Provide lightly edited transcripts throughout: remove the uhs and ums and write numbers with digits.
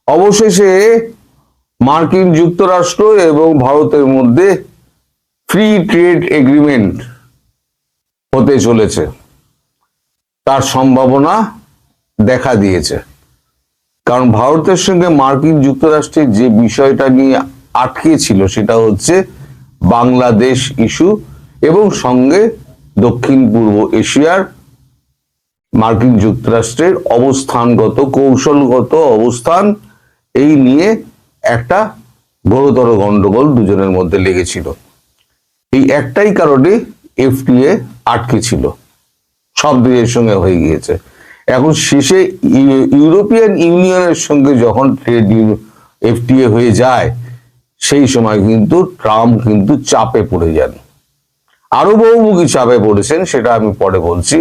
অবশেষে মার্কিন যুক্তরাষ্ট্র এবং ভারতের মধ্যে ফ্রি ট্রেড এগ্রিমেন্ট হতে চলেছে, তার সম্ভাবনা দেখা দিয়েছে। কারণ ভারতের সঙ্গে মার্কিন যুক্তরাষ্ট্রের যে বিষয়টা নিয়ে আটকে ছিল সেটা হচ্ছে বাংলাদেশ ইস্যু এবং সঙ্গে দক্ষিণ পূর্ব এশিয়ার মার্কিন যুক্তরাষ্ট্রের অবস্থানগত কৌশলগত অবস্থান, এই নিয়ে একটা বড়তর গন্ডগোল দুজনের মধ্যে লেগেছিল। এই একটাই কারণে এফটিএ আটকে ছিল, সব দেশের সঙ্গে হয়ে গিয়েছে। এখন শেষে ইউরোপিয়ান ইউনিয়নের সঙ্গে যখন ট্রেড এফটিএ হয়ে যায়, সেই সময় কিন্তু ট্রাম্প কিন্তু চাপে পড়ে যান, আরো বহুমুখী চাপে পড়েছেন, সেটা আমি পরে বলছি।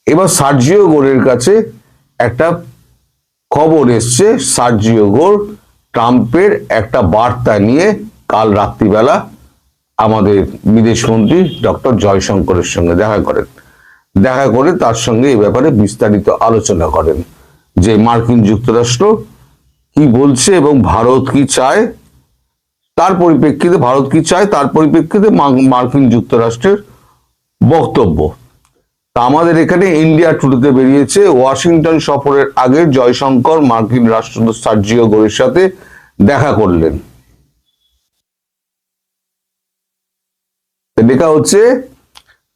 এবার সার্জিও গোরের কাছে একটা খবর এসছে। সার্জিও গোর ট্রাম্পের একটা বার্তা নিয়ে কাল রাত্রিবেলা আমাদের বিদেশমন্ত্রী ডক্টর জয়শঙ্করের সঙ্গে দেখা করে তার সঙ্গে এই ব্যাপারে বিস্তারিত আলোচনা করেন যে মার্কিন যুক্তরাষ্ট্র কি বলছে এবং ভারত কি চায়, তার পরিপ্রেক্ষিতে মার্কিন যুক্তরাষ্ট্রের বক্তব্য। তা আমাদের এখানে ইন্ডিয়া টুডেতে বেরিয়েছে, ওয়াশিংটন সফরের আগে জয়শঙ্কর মার্কিন রাষ্ট্রদূত সার্জিও গোরের সাথে দেখা করলেন। লেখা হচ্ছে,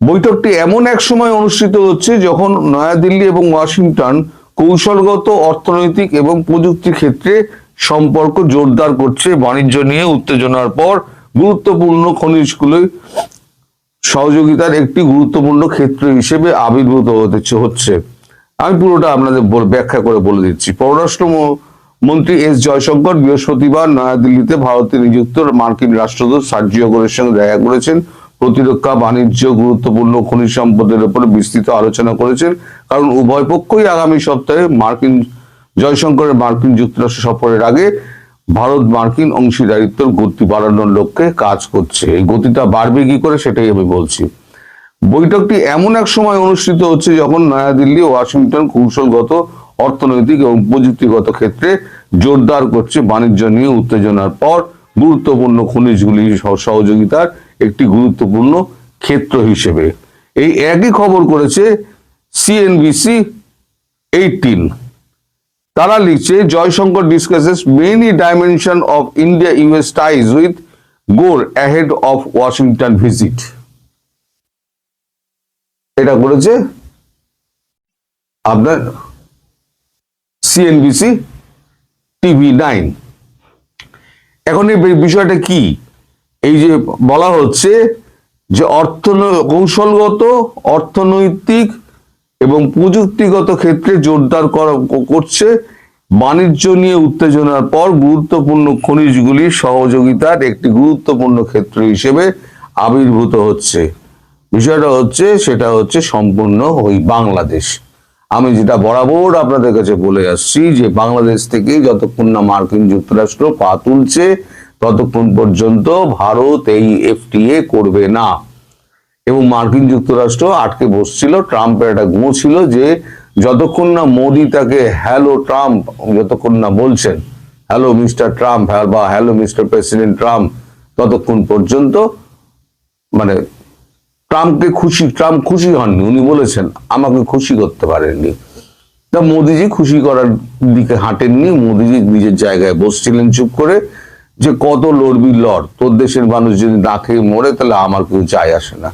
বৈঠকটি এমন এক সময় অনুষ্ঠিত হচ্ছে যখন নয়াদিল্লি এবং ওয়াশিংটন কৌশলগত, অর্থনৈতিক এবং প্রযুক্তি ক্ষেত্রে সম্পর্ক জোরদার করছে। বাণিজ্য নিয়ে উত্তেজনার পর গুরুত্বপূর্ণ খনিজগুলো সহযোগিতার একটি গুরুত্বপূর্ণ ক্ষেত্র হিসেবে আবির্ভূত হচ্ছে। আমি পুরোটা আপনাদের ব্যাখ্যা করে বলে দিচ্ছি। পররাষ্ট্র মন্ত্রী এস জয়শঙ্কর বৃহস্পতিবার নয়াদিল্লিতে ভারতে নিযুক্ত মার্কিন রাষ্ট্রদূত সার্জিও গোরের সঙ্গে দেখা করেছেন। প্রতিরক্ষা, বাণিজ্য, গুরুত্বপূর্ণ খনিজ সম্পদের উপর বিস্তৃত আলোচনা করেছেন, কারণ উভয় পক্ষই আগামী সপ্তাহে জয়শঙ্করের মার্কিন যুক্তরাষ্ট্র সফরের আগে ভারত মার্কিন অংশীদারিত্বের গতি বাড়ানোর লক্ষ্যে কাজ করছে। এই গতিটা বাড়বে কি করে সেটাই আমি বলছি। বৈঠকটি এমন এক সময় অনুষ্ঠিত হচ্ছে যখন নয়াদিল্লি ওয়াশিংটন কৌশলগত, অর্থনৈতিক এবং প্রযুক্তিগত ক্ষেত্রে জোরদার করছে বাণিজ্য নিয়ে উত্তেজনার পর গুরুত্বপূর্ণ খনিজগুলি সহযোগিতার একটি গুরুত্বপূর্ণ ক্ষেত্র হিসেবে। এই একই খবর করেছে CNBC 18। তারা লিখছে, Jaishankar discusses many dimension of India US ties with গোর অ্যাহেড অফ ওয়াশিংটন ভিজিট। এটা করেছে আপনার CNBC TV9। এখন এই বিষয়টা কি, এই যে বলা হচ্ছে যে কৌশলগত, অর্থনৈতিক এবং প্রযুক্তিগত ক্ষেত্রে জোরদার করছে বাণিজ্য নিয়ে উত্তেজনার পর গুরুত্বপূর্ণ খনিজগুলি সহযোগিতার একটি গুরুত্বপূর্ণ ক্ষেত্র হিসেবে আবির্ভূত হচ্ছে। বিষয়টা হচ্ছে, সেটা হচ্ছে সম্পূর্ণ ওই বাংলাদেশ। আমি যেটা বরাবর আপনাদের কাছে বলে আসছি যে বাংলাদেশ থেকে যতক্ষণ না মার্কিন যুক্তরাষ্ট্র পা তুলছে ততক্ষণ পর্যন্ত ভারত এই এফটিএ করবে না। এবং মার্কিন যুক্তরাষ্ট্র আটকে বসছিল, ট্রাম্পের একটা গুঁ ছিল যে যতক্ষণ না মোদি তাকে হ্যালো ট্রাম্প যতক্ষণ না বলছেন, হ্যালো মিস্টার ট্রাম্প বা হ্যালো মিস্টার প্রেসিডেন্ট ট্রাম্প, ততক্ষণ পর্যন্ত মানে ট্রাম্প খুশি হননি। উনি বলেছেন আমাকে খুশি করতে পারেননি। তা মোদিজি খুশি করার দিকে হাঁটেননি। মোদিজি নিজের জায়গায় বসছিলেন চুপ করে, যে কত লড়বি লড়, তোর দেশের মানুষ যদি না খেয়ে মরে তাহলে আমার কেউ যায় আসে না।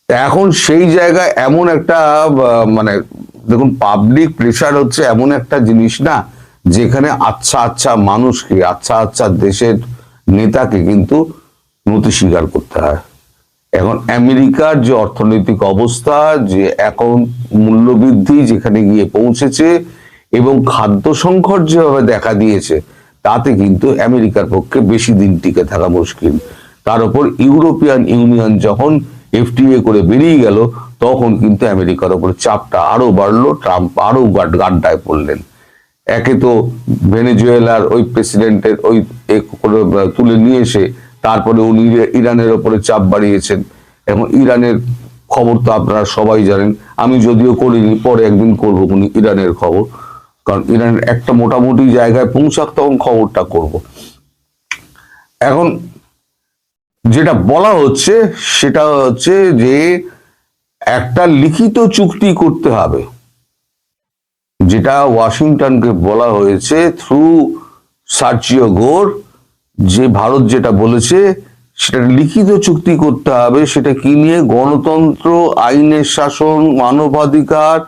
এখন সেই জায়গায় এমন একটা মানে দেখুন, পাবলিক প্রেশার হচ্ছে এমন একটা জিনিস না, যেখানে আচ্ছা মানুষকে, আচ্ছা দেশের নেতাকে কিন্তু নতি স্বীকার করতে হয়। এখন আমেরিকার যে অর্থনৈতিক অবস্থা, যে এখন মূল্যবৃদ্ধি যেখানে গিয়ে পৌঁছেছে এবং খাদ্য সংকট যেভাবে দেখা দিয়েছে, তাতে কিন্তু আমেরিকার পক্ষে বেশি দিন টিকে থাকা মুশকিল। তার উপর ইউরোপিয়ান ইউনিয়ন যখন এফটিএ করে বেরিয়ে গেল, তখন কিন্তু আমেরিকার উপর চাপটা আরো বাড়লো, ট্রাম্প আরো গাড্ডায় পড়লেন। একে তো ভেনেজুয়েলার ওই প্রেসিডেন্টের ওই তুলে নিয়ে এসে তারপরে উনি ইরানের ওপরে চাপ বাড়িয়েছেন। এখন ইরানের খবর তো আপনারা সবাই জানেন, আমি যদিও করিনি, পরে একদিন করবো ইরানের খবর। কারণ ইরান একটা মোটামুটি জায়গায় পৌঁছাক তখন খবরটা করব। এখন যেটা বলা হচ্ছে সেটা হচ্ছে যে একটা লিখিত চুক্তি করতে হবে, যেটা ওয়াশিংটনকে বলা হয়েছে থ্রু সার্জিও গোর, যে ভারত যেটা বলেছে সেটা লিখিত চুক্তি করতে হবে। সেটা কি নিয়ে? গণতন্ত্র, আইনের শাসন, মানবাধিকার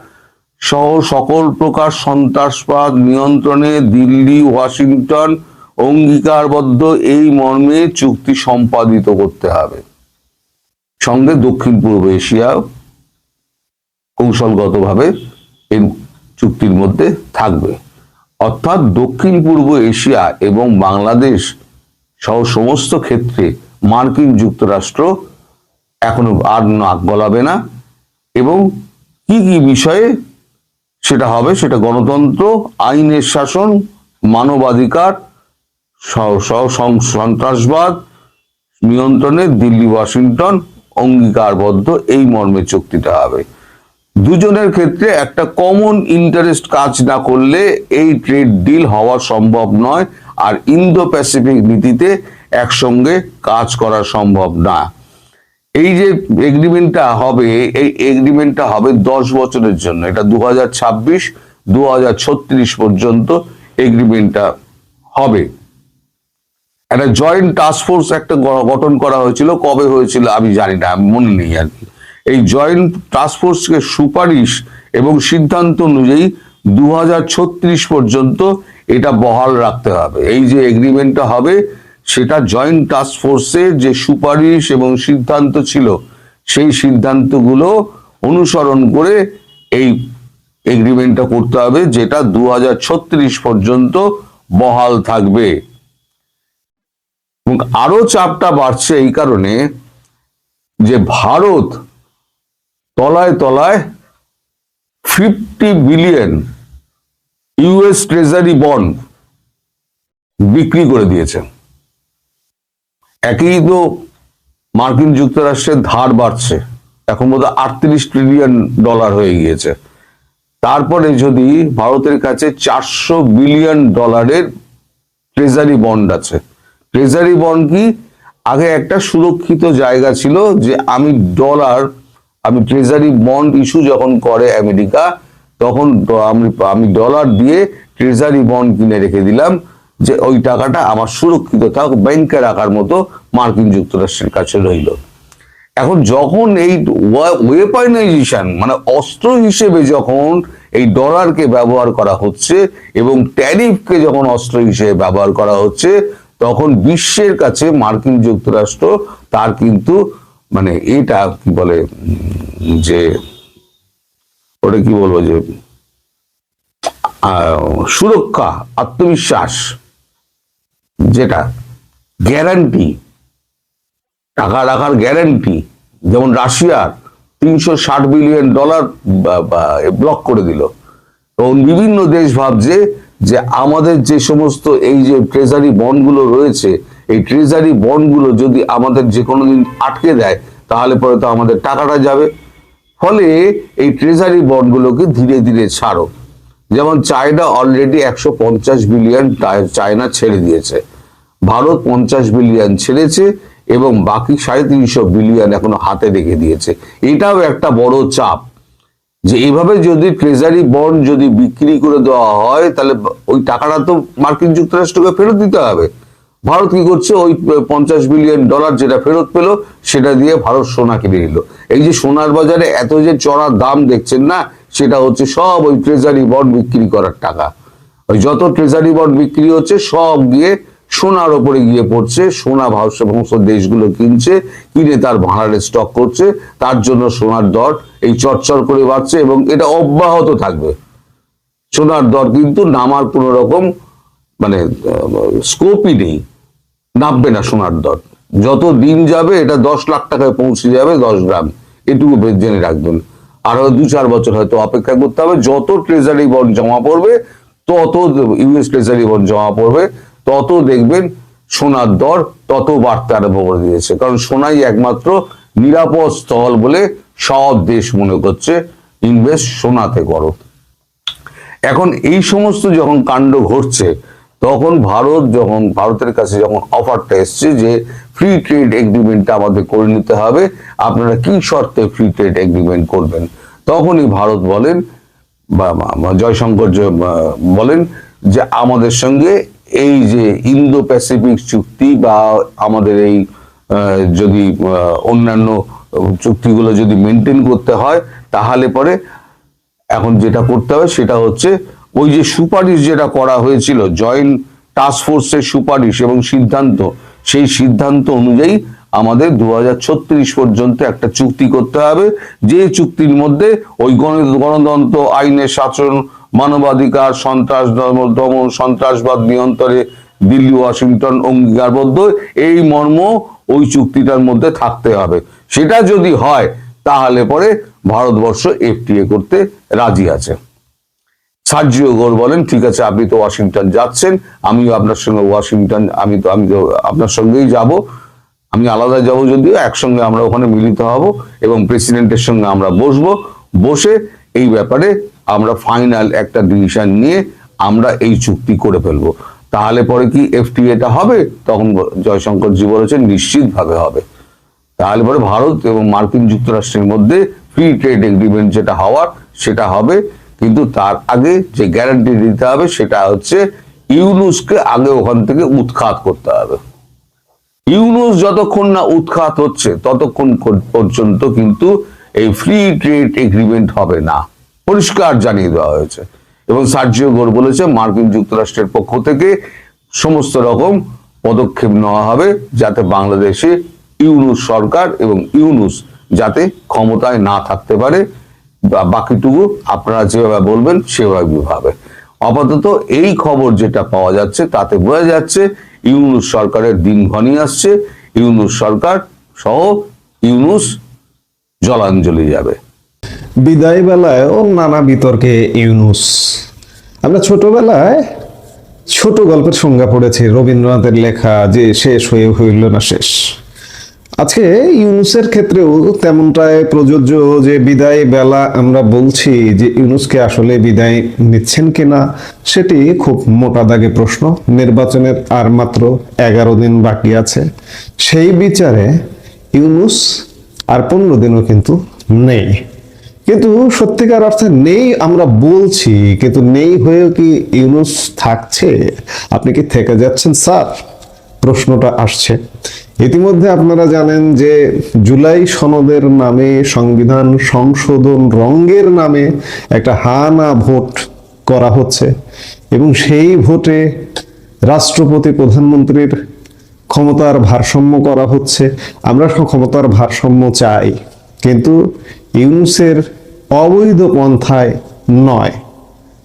সহ সকল প্রকার সন্ত্রাসবাদ নিয়ন্ত্রণে দিল্লি ওয়াশিংটন অঙ্গীকারবদ্ধ এই মর্মে চুক্তি সম্পাদিত করতে হবে। সঙ্গে দক্ষিণ পূর্ব এশিয়া কৌশলগতভাবে এই চুক্তির মধ্যে থাকবে। অর্থাৎ দক্ষিণ পূর্ব এশিয়া এবং বাংলাদেশ সহ সমস্ত ক্ষেত্রে মার্কিন যুক্তরাষ্ট্র এখনো আর নাক গলাবে না। এবং কি কি বিষয়ে সেটা হবে, সেটা গণতন্ত্র, আইনের শাসন, মানবাধিকার সন্ত্রাসবাদ নিয়ন্ত্রণে দিল্লি ওয়াশিংটন অঙ্গীকারবদ্ধ এই মর্মে চুক্তিটা হবে। দুজনের ক্ষেত্রে একটা কমন ইন্টারেস্ট কাজ না করলে এই ট্রেড ডিল হওয়া সম্ভব নয়, আর ইন্দো প্যাসিফিক নীতিতে একসঙ্গে কাজ করা সম্ভব না। এই যে এগ্রিমেন্টটা হবে, এই এগ্রিমেন্টটা হবে 10 বছরের জন্য। এটা 2026-2036 পর্যন্ত এগ্রিমেন্টটা হবে। একটা জয়েন্ট টাস্ক ফোর্স একটা গঠন করা হয়েছিল, কবে হয়েছিল আমি জানি না, মনে নেই আর কি। এই জয়েন্ট টাস্ক ফোর্সকে সুপারিশ এবং সিদ্ধান্ত অনুযায়ী 2036 পর্যন্ত এটা বহাল রাখতে হবে। এই যে এগ্রিমেন্টটা হবে সেটা জয়েন্ট টাস্ক ফোর্সের যে সুপারিশ এবং সিদ্ধান্ত ছিল সেই সিদ্ধান্তগুলো অনুসরণ করে এই এগ্রিমেন্টটা করতে হবে, যেটা 2036 পর্যন্ত বহাল থাকবে। এবং আরো চাপটা বাড়ছে এই কারণে যে ভারত তলায় তলায় 50 বিলিয়ন ইউএস ট্রেজারি বন্ড বিক্রি করে দিয়েছে। একই তো মার্কিন যুক্তরাষ্ট্রের ধার বাড়ছে, এখন বোধহয় 38 ট্রিলিয়ন ডলার হয়ে গিয়েছে। তারপরে যদি ভারতের কাছে 400 বিলিয়ন ডলারের ট্রেজারি বন্ড আছে। ট্রেজারি বন্ড কি? আগে একটা সুরক্ষিত জায়গা ছিল যে আমি ট্রেজারি বন্ড ইস্যু যখন করে আমেরিকা, তখন আমি ডলার দিয়ে ট্রেজারি বন্ড কিনে রেখে দিলাম, যে ওই টাকাটা আমার সুরক্ষিত থাক, ব্যাংকে রাখার মতো মার্কিন যুক্তরাষ্ট্রের কাছে রইল। এখন যখন এই ওয়েপনাইজেশন মানে অস্ত্র হিসেবে যখন এই ডলারকে ব্যবহার করা হচ্ছে এবং ট্যারিফকে যখন অস্ত্র হিসেবে ব্যবহার করা হচ্ছে, তখন বিশ্বের কাছে মার্কিন যুক্তরাষ্ট্র তার কিন্তু মানে এটা কি বলে যে ওটা কি বলবো যে সুরক্ষা, আত্মবিশ্বাস, যেটা গ্যারান্টি, টাকা রাখার গ্যারান্টি, যেমন রাশিয়ার 360 বিলিয়ন ডলার ব্লক করে দিল। তখন বিভিন্ন দেশ ভাবছে যে আমাদের যে সমস্ত এই যে ট্রেজারি বন্ডগুলো রয়েছে, এই ট্রেজারি বন্ডগুলো যদি আমাদের যে কোনো দিন আটকে দেয় তাহলে পরে তো আমাদের টাকাটা যাবে। ফলে এই ট্রেজারি বন্ডগুলোকে ধীরে ধীরে ছাড়ো। যেমন চায়না অলরেডি 150 বিলিয়ন চায়না ছেড়ে দিয়েছে, ভারত 50 বিলিয়ন ছেড়েছে এবং বাকি 350 বিলিয়ন এখনো হাতে রেখে দিয়েছে। এটাও একটা বড় চাপ যে এইভাবে যদি ট্রেজারি বন্ড যদি বিক্রি করে দেওয়া হয় তাহলে ওই টাকাটা তো মার্কিন যুক্তরাষ্ট্রকে ফেরত দিতে হবে। ভারত কি করছে? ওই 50 বিলিয়ন ডলার যেটা ফেরত পেল সেটা দিয়ে ভারত সোনা কিনে নিল। এই যে সোনার বাজারে এত যে চড়া দাম দেখছেন না, সেটা হচ্ছে সব ওই ট্রেজারি বন্ড বিক্রি করার টাকা। ওই যত ট্রেজারি বন্ড বিক্রি হচ্ছে সব গিয়ে সোনার ওপরে গিয়ে পড়ছে। সোনা সমস্ত দেশগুলো কিনে তার ভাড়ারে স্টক করছে, তার জন্য সোনার দর এই চরচর করে বাড়ছে এবং এটা অব্যাহত থাকবে। সোনার দর কিন্তু নামার কোনো রকম মানে স্কোপই নেই, নামবে না সোনার দর। যত দিন যাবে এটা 10 লাখ টাকায় পৌঁছে যাবে 10 গ্রাম, এটুকু জেনে রাখবেন। আরো 2-4 বছর হয়তো অপেক্ষা করতে হবে। যত ট্রেজারি বন্ড জমা পড়বে, তত ইউএস ট্রেজারি বন্ড জমা পড়বে, তত দেখবেন সোনার দর তত বাড়তে আরম্ভ করে দিয়েছে। কারণ সোনাই একমাত্র নিরাপদ স্থল বলে সব দেশ মনে করছে, ইনভেস্ট সোনাতে করো। এখন এই সমস্ত যখন কাণ্ড ঘটছে, তখন ভারতের কাছে যখন অফারটা এসছে যে ফ্রি ট্রেড এগ্রিমেন্টটা আমাদের করে নিতে হবে, আপনারা কি শর্তে ফ্রি ট্রেড এগ্রিমেন্ট করবেন, তখনই ভারত বলেন বা জয়শঙ্কর বলেন যে আমাদের সঙ্গে এই যে ইন্দো প্যাসিফিক চুক্তি বা আমাদের এই যদি অন্যান্য চুক্তিগুলো যদি মেনটেন করতে হয়, তাহলে পরে এখন যেটা করতে হবে সেটা হচ্ছে ওই যে সুপারিশ যেটা করা হয়েছিল জয়েন্ট টাস্ক ফোর্সের সুপারিশ এবং সিদ্ধান্ত, সেই সিদ্ধান্ত অনুযায়ী আমাদের 2036 পর্যন্ত একটা চুক্তি করতে হবে, যে চুক্তির মধ্যে ওই গণতন্ত্র, আইনের শাসন, মানবাধিকার, সন্ত্রাস দমন, সন্ত্রাসবাদ নিয়ন্ত্রণে দিল্লি ওয়াশিংটন অঙ্গীকারবদ্ধ, এই মর্ম ওই চুক্তিটার মধ্যে থাকতে হবে। সেটা যদি হয় তাহলে পরে ভারতবর্ষ এফটিএ করতে রাজি আছে। সার্জিও গোর বলেন ঠিক আছে, আপনি তো ওয়াশিংটন যাচ্ছেন, আমিও আপনার সঙ্গে ওয়াশিংটন, আমি তো আপনার সঙ্গেই যাব, আমি আলাদা যাব যদিও, একসঙ্গে আমরা ওখানে মিলিত হব এবং প্রেসিডেন্টের সঙ্গে আমরা বসে এই ব্যাপারে আমরা ফাইনাল একটা ডিসিশন নিয়ে আমরা এই চুক্তি করে ফেলবো। তাহলে পরে কি এফটিএটা হবে? তখন জয়শঙ্করজি বলেছেন নিশ্চিতভাবে হবে। তাহলে পরে ভারত এবং মার্কিন যুক্তরাষ্ট্রের মধ্যে ফ্রি ট্রেড এগ্রিমেন্ট যেটা হওয়ার সেটা হবে, কিন্তু তার আগে যে গ্যারান্টি দিতে হবে সেটা হচ্ছে ইউনুসকে আগে ওখান থেকে উৎখাত করতে হবে। ইউনুস যতক্ষণ না উৎখাত হচ্ছে ততক্ষণ পর্যন্ত কিন্তু এই ফ্রি ট্রেড এগ্রিমেন্ট হবে না, পরিষ্কার জানিয়ে দেওয়া হয়েছে। এবং সার্জিও গোর বলেছে মার্কিন যুক্তরাষ্ট্রের পক্ষ থেকে সমস্ত রকম পদক্ষেপ নেওয়া হবে যাতে বাংলাদেশে ইউনুস সরকার এবং ইউনুস যাতে ক্ষমতায় না থাকতে পারে, বাকিটুকু আপনারা যেভাবে বলবেন সেভাবে ভাবে। আপাতত এই খবর যেটা পাওয়া যাচ্ছে তাতে বোঝা যাচ্ছে ইউনুস সরকারের দিন ঘনিয়ে আসছে, ইউনুস সরকার সহ ইউনুস জলাঞ্জলি যাবে। বিদায় বেলায়ও নানা বিতর্কে ইউনুস। আমরা ছোটবেলায় ছোট গল্পের সংজ্ঞা পড়েছি রবীন্দ্রনাথের লেখা যে শেষ হয়ে হইল না শেষ। আজকে ইউনুসের ক্ষেত্রেও তেমনটাই প্রযোজ্য যে বিদায় বেলা আমরা বলছি যে ইউনুসকে আসলে বিদায় নিচ্ছেন কিনা সেটি খুব মোটা দাগে প্রশ্ন। নির্বাচনের আর মাত্র 11 দিন বাকি আছে, সেই বিচারে ইউনুস আর 15 দিনও কিন্তু নেই। কিন্তু সত্যিকার অর্থে নেই আমরা বলছি, কিন্তু নেই হয়েও কি ইউনুস থাকছে? আপনি কি থেকে যাচ্ছেন স্যার? প্রশ্নটা আসছে। ইতিমধ্যে আপনারা জানেন যে জুলাই সনদের নামে, সংবিধান সংশোধন রঙের নামে একটা হা না ভোট করা হচ্ছে এবং সেই ভোটে রাষ্ট্রপতি প্রধানমন্ত্রীর ক্ষমতার ভারসাম্য করা হচ্ছে। আমরা ক্ষমতার ভারসাম্য চাই, কিন্তু ইউনুসের অবৈধ পন্থায় নয়।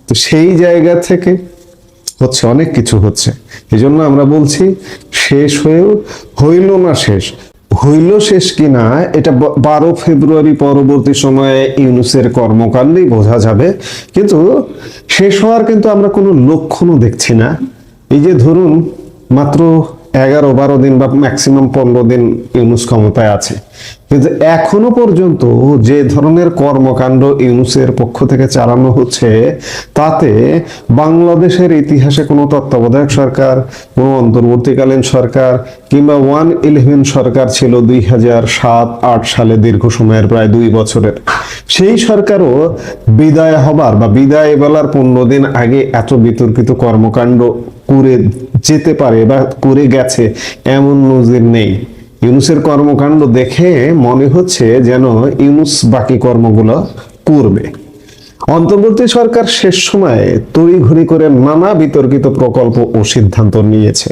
তো সেই জায়গা থেকে হচ্ছে অনেক কিছু হচ্ছে। এই জন্য আমরা বলছি শেষ হয়েও হইল না শেষ। হইল শেষ কিনা এটা 12 ফেব্রুয়ারি পরবর্তী সময়ে ইউনুসের কর্মকাণ্ডেই বোঝা যাবে, কিন্তু শেষ হওয়ার কিন্তু আমরা কোনো লক্ষণও দেখছি না। এই যে ধরুন মাত্র 11-12 দিন বা ম্যাক্সিমাম 15 দিন ইউনুস ক্ষমতায় আছে, কিন্তু এখনো পর্যন্ত যে ধরনের কর্মকাণ্ড ইউনুসের পক্ষ থেকে চালানো হচ্ছে তাতে বাংলাদেশের ইতিহাসে কোনো তত্ত্বাবধায়ক সরকার, কোনো অন্তর্বর্তীকালীন সরকার কিংবা 111 সরকার ছিল 2007-8 সালে, দীর্ঘ সময়ের প্রায় 2 বছরের, সেই সরকারও বিদায় হবার বা বিদায় বেলার 15 দিন আগে এত বিতর্কিত কর্মকাণ্ড করে যেতে পারে বা করে গেছে এমন নজির নেই। ইউনুসের কর্মকাণ্ড দেখে মনে হচ্ছে যেন ইউনুস বাকি কর্মগুলো করবে। অন্তর্বর্তী সরকার শেষ সময়ে তড়িঘড়ি করে নানা বিতর্কিত প্রকল্প ও সিদ্ধান্ত নিয়েছে।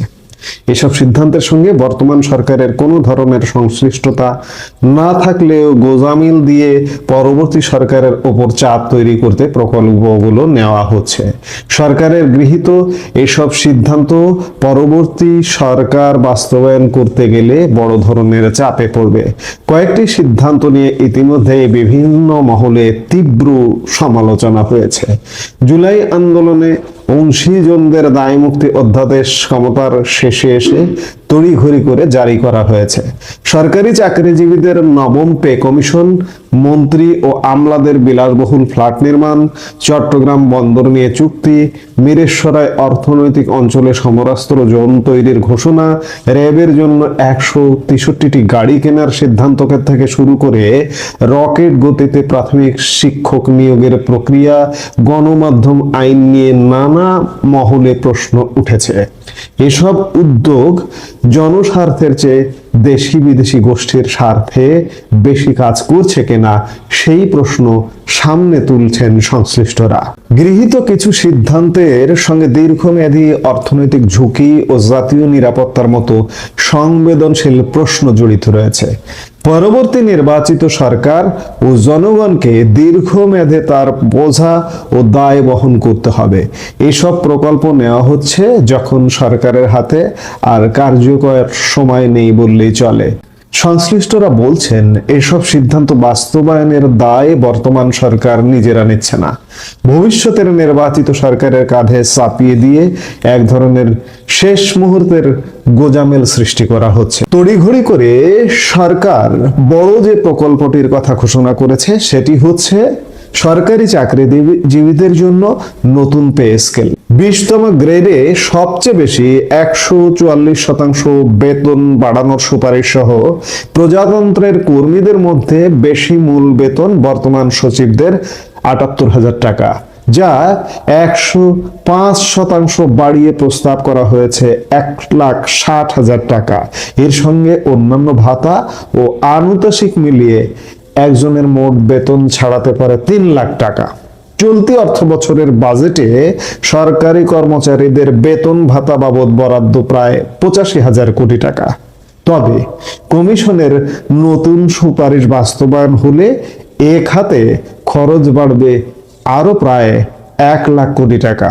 এসব সিদ্ধান্তের সঙ্গে বর্তমান সরকারের কোনো ধরনের সংশ্লিষ্টতা না থাকলেও গোজামিল দিয়ে পরবর্তী সরকারের ওপর চাপ তৈরি করতে প্রকল্পগুলো নেওয়া হচ্ছে। সরকারের গৃহীত এসব সিদ্ধান্ত পরবর্তী সরকার বাস্তবায়ন করতে গেলে বড় ধরনের চাপে পড়বে। কয়েকটি সিদ্ধান্ত নিয়ে ইতিমধ্যে বিভিন্ন মহলে তীব্র সমালোচনা হয়েছে। জুলাই আন্দোলনে অংশীজনদের দায় মুক্তি অধ্যাদেশ ক্ষমতার শেষে এসে তড়িঘড়ি করে জারি করা হয়েছে। সরকারি চাকরিজীবীদের নবম পে কমিশন মন্ত্রী ও আমলাদের বিলাসবহুল ফ্ল্যাট নির্মাণ, চট্টগ্রাম বন্দর নিয়ে চুক্তি, মিরেশ্বরায় অর্থনৈতিক অঞ্চলে সমরাস্ত্র জোন তৈরির ঘোষণা, র্যাবের জন্য 163টি গাড়ি কেনার সিদ্ধান্তকে থেকে শুরু করে রকেট গতিতে প্রাথমিক শিক্ষক নিয়োগের প্রক্রিয়া, গণমাধ্যম আইন নিয়ে নানা মহলে প্রশ্ন উঠেছে। এসব উদ্যোগ জনস্বার্থের চেয়ে দেশি বিদেশি গোষ্ঠীর স্বার্থে বেশি কাজ করছে কিনা সেই প্রশ্ন সামনে তুলছেন সংশ্লিষ্টরা। গৃহীত কিছু সিদ্ধান্তের সঙ্গে দীর্ঘমেয়াদী অর্থনৈতিক ঝুঁকি ও জাতীয় নিরাপত্তার মতো সংবেদনশীল প্রশ্ন জড়িত রয়েছে। পরবর্তী নির্বাচিত সরকার ও জনগণকে দীর্ঘমেয়াদে তার বোঝা ও দায় বহন করতে হবে। এসব প্রকল্প নেওয়া হচ্ছে যখন সরকারের হাতে আর কার্যকর সময় নেই বললেই চলে। সংশ্লিষ্টরা বলছেন এসব সিদ্ধান্ত বাস্তবায়নের দায় বর্তমান সরকার নিজেরা নিচ্ছে না, ভবিষ্যতের নির্বাচিত সরকারের কাঁধে চাপিয়ে দিয়ে এক ধরনের শেষ মুহূর্তের গোজামিল সৃষ্টি করা হচ্ছে। তড়িঘড়ি করে সরকার বড় যে প্রকল্পটির কথা ঘোষণা করেছে সেটি হচ্ছে সরকারি চাকরিজীবীদের জন্য নতুন পে স্কেল। 20তম গ্রেডে সবচেয়ে বেশি 144% বেতন বাড়ানোর সুপারিশ সহ প্রজাতন্ত্রের কর্মীদের মধ্যে বেশি মূল বেতন বর্তমান সচিবদের 78,000 টাকা, যা 105% বাড়িয়ে প্রস্তাব করা হয়েছে 1,60,000 টাকা। এর সঙ্গে অন্যান্য ভাতা ও আনুতোষিক মিলিয়ে একজনের মোট বেতন ছাড়াতে পারে 3 লাখ টাকা। চলতি অর্থ বছরের বাজেটে সরকারি কর্মচারীদের বেতন ভাতা বাবদ বরাদ্দ প্রায় 85,000 কোটি টাকা। তবে কমিশনের নতুন সুপারিশ বাস্তবায়ন হলে এ খাতে খরচ বাড়বে আরো প্রায় 1 লাখ কোটি টাকা।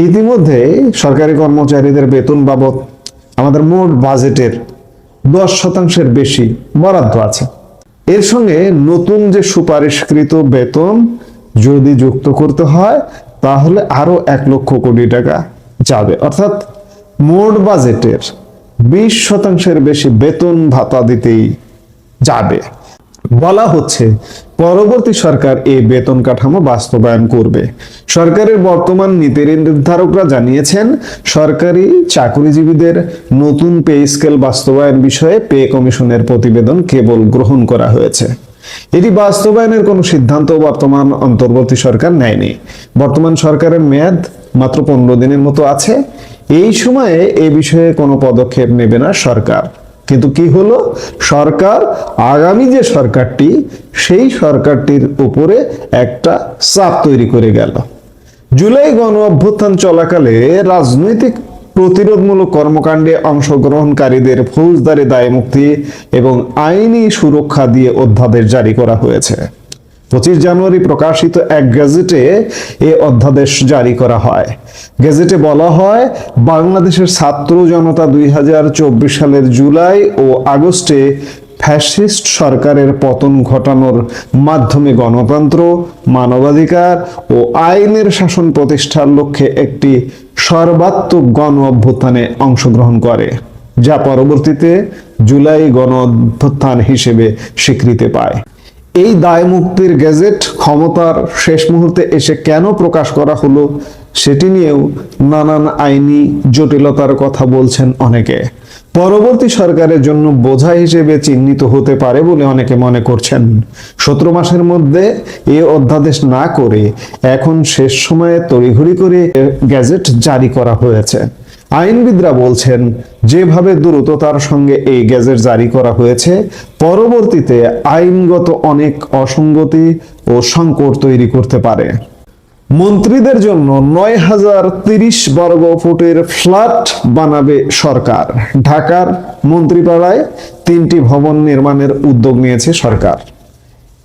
ইতিমধ্যে সরকারি কর্মচারীদের বেতন বাবদ আমাদের মোট বাজেটের 10% বেশি বরাদ্দ আছে। এর সঙ্গে নতুন যে সুপারিশকৃত বেতন যদি যুক্ত করতে হয় তাহলে আরো 1 লক্ষ কোটি টাকা যাবে, অর্থাৎ মোট বাজেটের 20% বেশি বেতন ভাতা দিতেই যাবে। বলা হচ্ছে পরবর্তী সরকার এই বেতন কাঠামো বাস্তবায়ন করবে। সরকারের বর্তমান নীতি নির্ধারকরা জানিয়েছেন সরকারি চাকরিজীবীদের নতুন পে স্কেল বাস্তবায়ন বিষয়ে পে কমিশনের প্রতিবেদন কেবল গ্রহণ করা হয়েছে। এটি বাস্তবায়নের কোনো সিদ্ধান্ত বর্তমান অন্তর্বর্তী সরকার নেয়নি। বর্তমান সরকারের মেয়াদ মাত্র 15 দিনের মতো আছে। এই সময়ে এ বিষয়ে কোনো পদক্ষেপ নেবে না সরকার। কিন্তু কি হলো, সরকার আগামী যে সরকারটি সেই সরকারটির উপরে একটা চাপ তৈরি করে গেল। জুলাই গণ অভ্যুত্থান চলাকালে রাজনৈতিক প্রতিরোধমূলক কর্মকাণ্ডে অংশগ্রহণকারীদের ফৌজদারি দায়মুক্তি এবং আইনি সুরক্ষা দিয়ে অধ্যাদেশ জারি করা হয়েছে। 25 জানুয়ারি প্রকাশিত এক গেজেটে এ অধ্যাদেশ জারি করা হয়। গেজেটে বলা হয়, বাংলাদেশের ছাত্র জনতা 2024 সালের জুলাই ও আগস্টে ফ্যাসিস্ট সরকারের পতন ঘটানোর মাধ্যমে গণতন্ত্র, মানবাধিকার ও আইনের শাসন প্রতিষ্ঠার লক্ষ্যে একটি সর্বাত্মক গণ অভ্যুত্থানে অংশগ্রহণ করে, যা পরবর্তীতে জুলাই গণ অভ্যুত্থান হিসেবে স্বীকৃতি পায়। এই দায় মুক্তির গেজেট ক্ষমতার শেষ মুহূর্তে এসে কেন প্রকাশ করা হলো সেটি নিয়েও নানান আইনি জটিলতার কথা বলছেন অনেকে। পরবর্তী সরকারের জন্য বোঝা হিসেবে চিহ্নিত হতে পারে বলে অনেকে মনে করছেন। 17 মাসের মধ্যে এ অধ্যাদেশ না করে এখন শেষ সময়ে তড়িঘড়ি করে গেজেট জারি করা হয়েছে। আইনবিদরা বলছেন, যেভাবে দ্রুততার সঙ্গে এই গেজেট জারি করা হয়েছে পরবর্তীতে আইনগত অনেক অসঙ্গতি ও সংকট তৈরি করতে পারে। মন্ত্রীদের জন্য 9,030 বর্গ ফুটের ফ্ল্যাট বানাবে সরকার। ঢাকার মন্ত্রীপাড়ায় 3টি ভবন নির্মাণের উদ্যোগ নিয়েছে সরকার।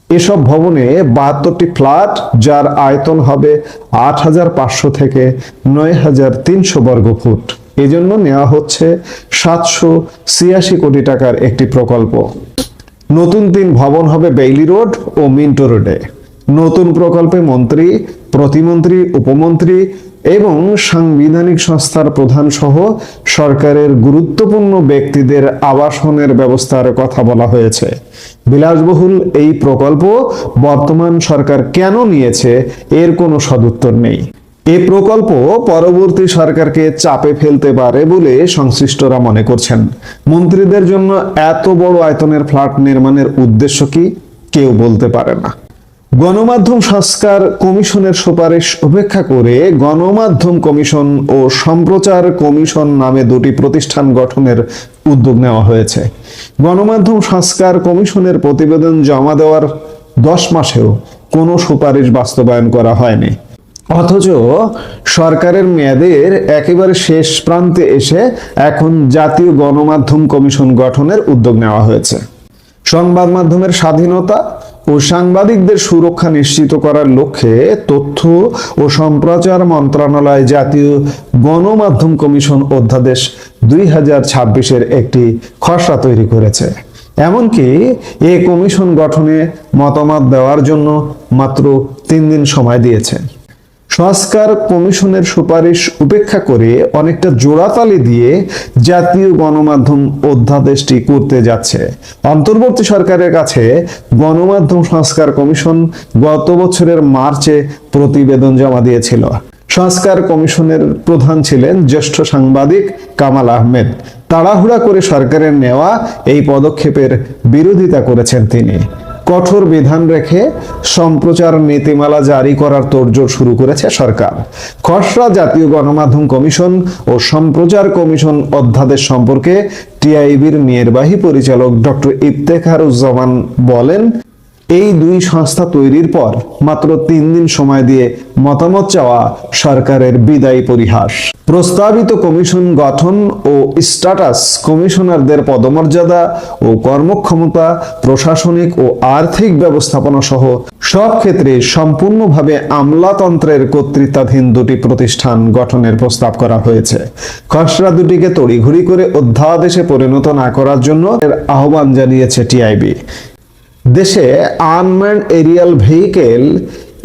এসব ভবনে 72টি ফ্ল্যাট, যার আয়তন হবে 8,500 থেকে 9,300 বর্গ ফুট। এজন্য নেওয়া হচ্ছে 786 কোটি টাকার একটি প্রকল্প। নতুন 3 ভবন হবে বেইলি রোড ও মিন্টো রোডে। নতুন প্রকল্পে মন্ত্রী, প্রতিমন্ত্রী, উপমন্ত্রী এবং সাংবিধানিক সংস্থার প্রধান সহ সরকারের গুরুত্বপূর্ণ ব্যক্তিদের আবাসনের ব্যবস্থার কথা বলা হয়েছে। বিলাসবহুল এই প্রকল্প বর্তমান সরকার কেন নিয়েছে এর কোনো সদুত্তর নেই। এই প্রকল্প পরবর্তী সরকারকে চাপে ফেলতে পারে বলে সংশ্লিষ্টরা মনে করছেন। মন্ত্রীদের জন্য এত বড় আয়তনের ফ্ল্যাট নির্মাণের উদ্দেশ্য কি কেউ বলতে পারে না। গণমাধ্যম সংস্কার কমিশনের সুপারিশ উপেক্ষা করে গণমাধ্যম কমিশন ও সম্প্রচার কমিশন নামে দুটি প্রতিষ্ঠান গঠনের উদ্যোগ নেওয়া হয়েছে। গণমাধ্যম সংস্কার কমিশনের প্রতিবেদন জমা দেওয়ার 10 মাসেও কোনো সুপারিশ বাস্তবায়ন করা হয়নি, অথচ সরকারের মেয়াদের একেবারে শেষ প্রান্তে এসে এখন জাতীয় গণমাধ্যম কমিশন গঠনের উদ্যোগ নেওয়া হয়েছে। সংবাদ মাধ্যমের স্বাধীনতা ও সাংবাদিকদের সুরক্ষা নিশ্চিত করার লক্ষ্যে তথ্য ও সম্প্রচার মন্ত্রণালয় জাতীয় গণমাধ্যম কমিশন অধ্যাদেশ 2026-এর একটি খসড়া তৈরি করেছে। এমনকি এই কমিশন গঠনে মতামত দেওয়ার জন্য মাত্র 3 দিন সময় দিয়েছে। সংস্কার কমিশনের সুপারিশ উপেক্ষা করে অনেকটা জোড়াতালি দিয়ে জাতীয় গণমাধ্যম অধ্যাদেশটি করতে যাচ্ছে। অন্তর্বর্তী সরকারের কাছে গণমাধ্যম সংস্কার কমিশন গত বছরের মার্চে প্রতিবেদন জমা দিয়েছিল। সংস্কার কমিশনের প্রধান ছিলেন জ্যেষ্ঠ সাংবাদিক কামাল আহমেদ। তাড়াহুড়া করে সরকারের নেওয়া এই পদক্ষেপের বিরোধিতা করেছেন তিনি। কঠোর বিধান রেখে সম্প্রচার নীতিমালা জারি করার তোড়জোড় শুরু করেছে সরকার। খসড়া জাতীয় গণমাধ্যম কমিশন ও সম্প্রচার কমিশন অধ্যাদেশ সম্পর্কে টিআইবির নির্বাহী পরিচালক ডক্টর ইফতেখারুজ্জামান বলেন, এই দুই সংস্থা তৈরির পর মাত্র 3 দিন সময় দিয়ে মতামত চাওয়া সরকারের বিদায়ী পরিহাস। প্রস্তাবিত কমিশন গঠন ও স্ট্যাটাস কমিশনারদের পদমর্যাদা ও কর্মক্ষমতা, প্রশাসনিক ও আর্থিক ব্যবস্থাপনা সহ সব ক্ষেত্রে সম্পূর্ণভাবে আমলাতন্ত্রের কর্তৃত্বাধীন দুটি প্রতিষ্ঠান গঠনের প্রস্তাব করা হয়েছে। খসড়া দুটিকে তড়িঘড়ি করে অধ্যাদেশে পরিণত না করার জন্য আহ্বান জানিয়েছে টিআইবি। দেশে আনম্যান্ড এরিয়াল ভেহিকেল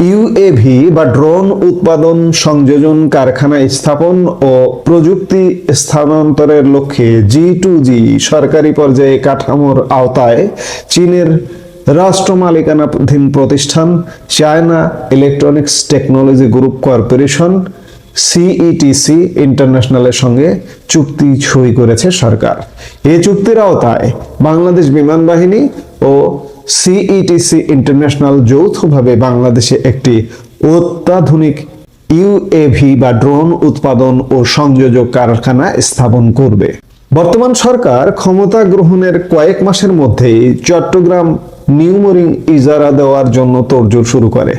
ইউএভি বা ড্রোন উৎপাদন, সংযোজন, কারখানা স্থাপন ও প্রযুক্তি স্থানান্তরের লক্ষ্যে G2G সরকারি পর্যায়ে কাঠামোর আওতায় চীনের রাষ্ট্র মালিকানাধীন প্রতিষ্ঠান China electronics technology group corporation CETC ইন্টারন্যাশনালের সঙ্গে চুক্তি সই করেছে সরকার। এই চুক্তির আওতায় বাংলাদেশ বিমান বাহিনী ও সিইটিসি ইন্টারন্যাশনাল যৌথভাবে বাংলাদেশে একটি অত্যাধুনিক ইউএভি বা ড্রোন উৎপাদন ও সংযোজক কারখানা স্থাপন করবে। বর্তমান সরকার ক্ষমতা গ্রহণের কয়েক মাসের মধ্যেই চট্টগ্রাম নিউমোরিং ইজারা দেওয়ার জন্য তোড়জোড় শুরু করে।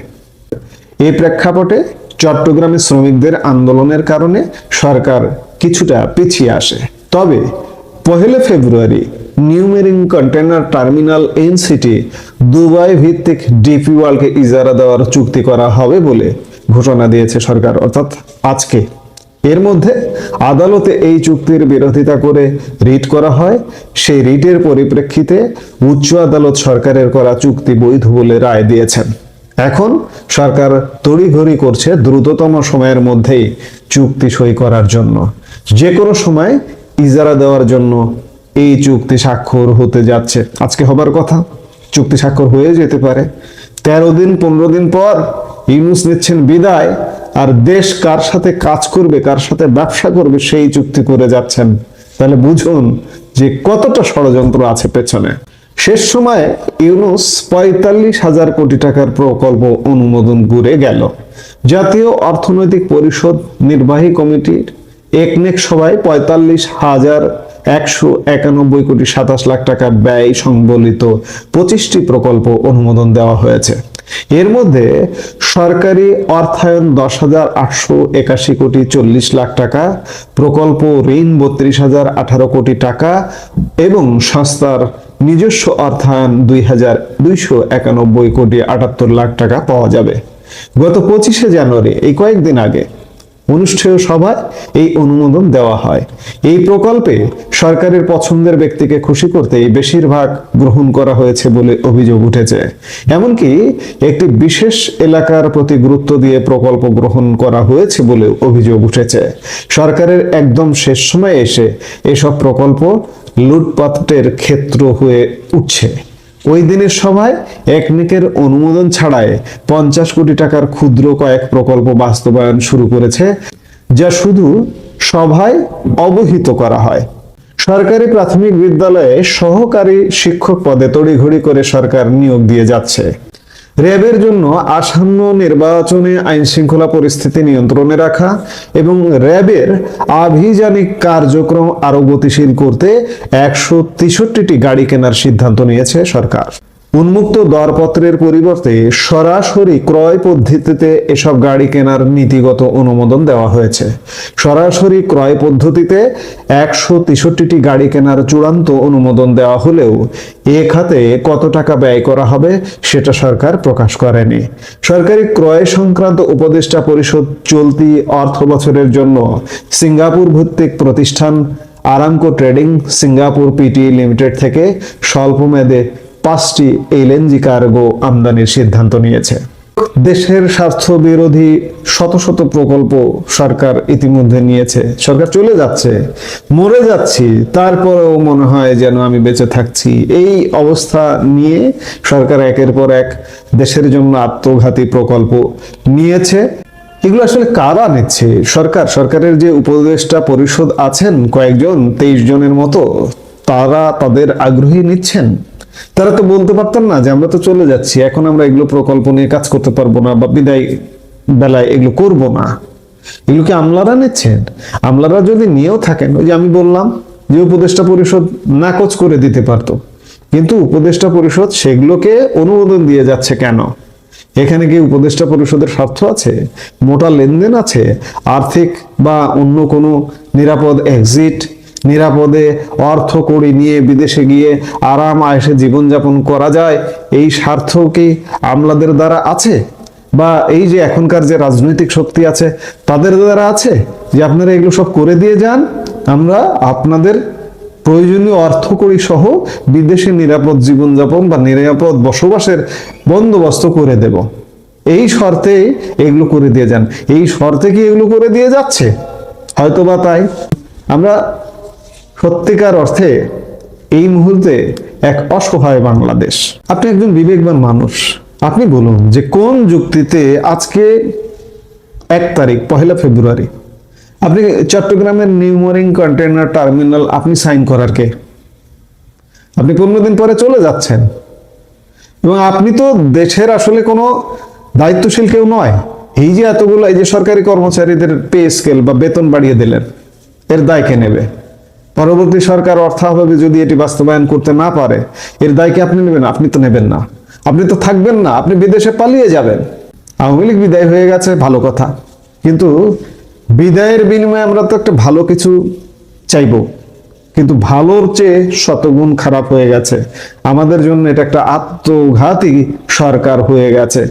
এই প্রেক্ষাপটে চট্টগ্রামে শ্রমিকদের আন্দোলনের কারণে সরকার কিছুটা পিছিয়ে আসে। তবে 1 ফেব্রুয়ারি নিউমেরিং কন্টেইনার টার্মিনাল এনসিটি দুবাই ভিত্তিক ডিপি ওয়ার্ল্ডকে ইজারা দেওয়ার চুক্তি করা হবে বলে ঘোষণা দিয়েছে সরকার, অর্থাৎ আজকে। এর মধ্যে আদালতে এই চুক্তির বিরোধিতা করে রিট করা হয়। সেই রিটের পরিপ্রেক্ষিতে উচ্চ আদালত সরকারের করা চুক্তি বৈধ বলে রায় দিয়েছেন। এখন সরকার তড়িঘড়ি করছে দ্রুততম সময়ের মধ্যেই চুক্তি সই করার জন্য। যে কোনো সময় ইজারা দেওয়ার জন্য এই চুক্তি স্বাক্ষর হতে যাচ্ছে। আজকে হবার কথা, চুক্তি স্বাক্ষর হয়ে যেতে পারে। 13 দিন 15 দিন পর ইউনূস নিচ্ছেন বিদায়, আর দেশ কার সাথে কাজ করবে, কার সাথে ব্যবসা করবে সেই চুক্তি করে যাচ্ছেন। তাহলে বুঝুন যে কতটা ষড়যন্ত্র আছে পেছনে। শেষ সময়ে ইউনূস 45,000 কোটি টাকার প্রকল্প অনুমোদন করে গেল। জাতীয় অর্থনৈতিক পরিষদ নির্বাহী কমিটির একনেক সভায় 45,191 কোটি 27 লাখ টাকা ব্যয় সংবলিত 25টি প্রকল্প অনুমোদন দেওয়া হয়েছে। এর মধ্যে সরকারি অর্থায়ন 10,881 কোটি 40 লাখ টাকা, প্রকল্প ঋণ 32,018 কোটি টাকা এবং সংস্থার নিজস্ব অর্থায়ন 2,291 কোটি 78 লাখ টাকা পাওয়া যাবে। গত 25শে জানুয়ারি, এই কয়েকদিন আগে, অনুষ্ঠেয় সভায় এই অনুমোদন দেওয়া হয়। এই প্রকল্পে সরকারের পছন্দের ব্যক্তিকে খুশি করতেই বেশিরভাগ গ্রহণ করা হয়েছে বলে অভিযোগ উঠেছে। এমনকি একটি বিশেষ এলাকার প্রতি গুরুত্ব দিয়ে প্রকল্প গ্রহণ করা হয়েছে বলে অভিযোগ উঠেছে। সরকারের একদম শেষ সময়ে এসে এসব প্রকল্প লুটপাটের ক্ষেত্র হয়ে উঠছে। ওই দিনের সভায় একনেকের অনুমোদন ছাড়াই 50 কোটি টাকার ক্ষুদ্র কয়েক প্রকল্প বাস্তবায়ন শুরু করেছে, যা শুধু সভায় অবহিত করা হয়। সরকারি প্রাথমিক বিদ্যালয়ে সহকারী শিক্ষক পদে তড়িঘড়ি করে সরকার নিয়োগ দিয়ে যাচ্ছে। র্যাবের জন্য আসন্ন নির্বাচনে আইন শৃঙ্খলা পরিস্থিতি নিয়ন্ত্রণে রাখা এবং র্যাবের আভিযানিক কার্যক্রম আরো গতিশীল করতে 163টি গাড়ি কেনার সিদ্ধান্ত নিয়েছে সরকার। উন্মুক্ত দরপত্রের পরিবর্তে সরাসরি ক্রয় পদ্ধতিতে এসব গাড়ি কেনার নীতিগত অনুমোদন দেওয়া হয়েছে। সরাসরি ক্রয় পদ্ধতিতে 163টি গাড়ি কেনার চূড়ান্ত অনুমোদন দেওয়া হলেও এ খাতে কত টাকা ব্যয় করা হবে সেটা সরকার প্রকাশ করেনি। সরকারি ক্রয় সংক্রান্ত উপদেষ্টা পরিষদ চলতি অর্থ বছরের জন্য সিঙ্গাপুর ভিত্তিক প্রতিষ্ঠান Aramco trading Singapore PT limited থেকে স্বল্প মেয়াদে 5টি এলএনজি কার্গো আমদানির সিদ্ধান্ত নিয়েছে। দেশের স্বার্থ বিরোধী শত শত প্রকল্প সরকার ইতিমধ্যে নিয়েছে। সরকার চলে যাচ্ছে, মরে যাচ্ছি, তারপরেও মনে হয় যেন আমি বেঁচে থাকছি। এই অবস্থা নিয়ে সরকার একের পর এক দেশের জন্য আত্মঘাতী প্রকল্প নিয়েছে। এগুলো আসলে কারা নিচ্ছে? সরকারের যে উপদেষ্টা পরিষদ আছেন কয়েকজন, 23 জনের মতো, তারা তাদের আগ্রহী নিচ্ছেন। তারা তো বলতে পারতেন না যে আমরা তো চলে যাচ্ছি, এখন আমরা এগুলো প্রকল্প নিয়ে কাজ করতে পারবো না বা বিদায় বেলায় এগুলো করব না। এগুলো কি আমলারা নিচ্ছেন? আমলারা যদি নিয়েও থাকেন, ওই যে আমি বললাম যে উপদেষ্টা পরিষদ নাকচ করে দিতে পারতো, কিন্তু উপদেষ্টা পরিষদ সেগুলোকে অনুমোদন দিয়ে যাচ্ছে কেন? এখানে কি উপদেষ্টা পরিষদের স্বার্থ আছে? মোটা লেনদেন আছে? আর্থিক বা অন্য কোনো নিরাপদ এক্সিট, নিরাপদে অর্থ কড়ি নিয়ে বিদেশে গিয়ে আরাম আয়েশে জীবনযাপন করা যায়, এই স্বার্থ কি আমলাদের দ্বারা আছে? বা এই যে এখনকার যে রাজনৈতিক শক্তি আছে তাদের দ্বারা আছে যে আপনারা এগুলো সব করে দিয়ে যান, আমরা আপনাদের প্রয়োজনীয় অর্থ কড়ি সহ বিদেশে নিরাপদ জীবনযাপন বা নিরাপদ বসবাসের বন্দোবস্ত করে দেব, এই শর্তে এগুলো করে দিয়ে যান। এই শর্তে কি এগুলো করে দিয়ে যাচ্ছে? হয়তোবা তাই। আমরা সত্যিকার অর্থে এই মুহূর্তে এক অসহায় বাংলাদেশ। আপনি একজন বিবেকবান মানুষ, আপনি বলুন যে কোন যুক্তিতে আজকে 1 তারিখ 1 ফেব্রুয়ারি আপনি চট্টগ্রামের নিউমোরিং কন্টেইনার টার্মিনাল আপনি সাইন করার কে? আপনি 15 দিন পরে চলে যাচ্ছেন এবং আপনি তো দেশের আসলে কোনো দায়িত্বশীল কেউ নয়। এই যে এতগুলো এই যে সরকারি কর্মচারীদের পে স্কেল বা বেতন বাড়িয়ে দিলেন, এর দায় কে নেবে? পরবর্তী সরকার অর্থাভাবে যদি এটি বাস্তবায়ন করতে না পারে, এর দায় কি আপনি নেবেন? আপনি তো নেবেন না, আপনি তো থাকবেন না, আপনি বিদেশে পালিয়ে যাবেন। আওয়ামী লীগ বিদায় হয়ে গেছে, ভালো কথা, কিন্তু বিদায়ের বিনিময়ে আমরা তো একটা ভালো কিছু চাইবো, কিন্তু ভালোর চেয়ে শতগুণ খারাপ হয়ে গেছে। আমাদের জন্য এটা একটা আত্মঘাতী সরকার হয়ে গেছে।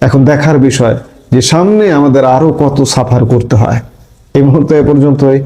এখন দেখার বিষয় যে সামনে আমাদের আরো কত সাফার করতে হয়। এই মুহূর্তে এ পর্যন্তই।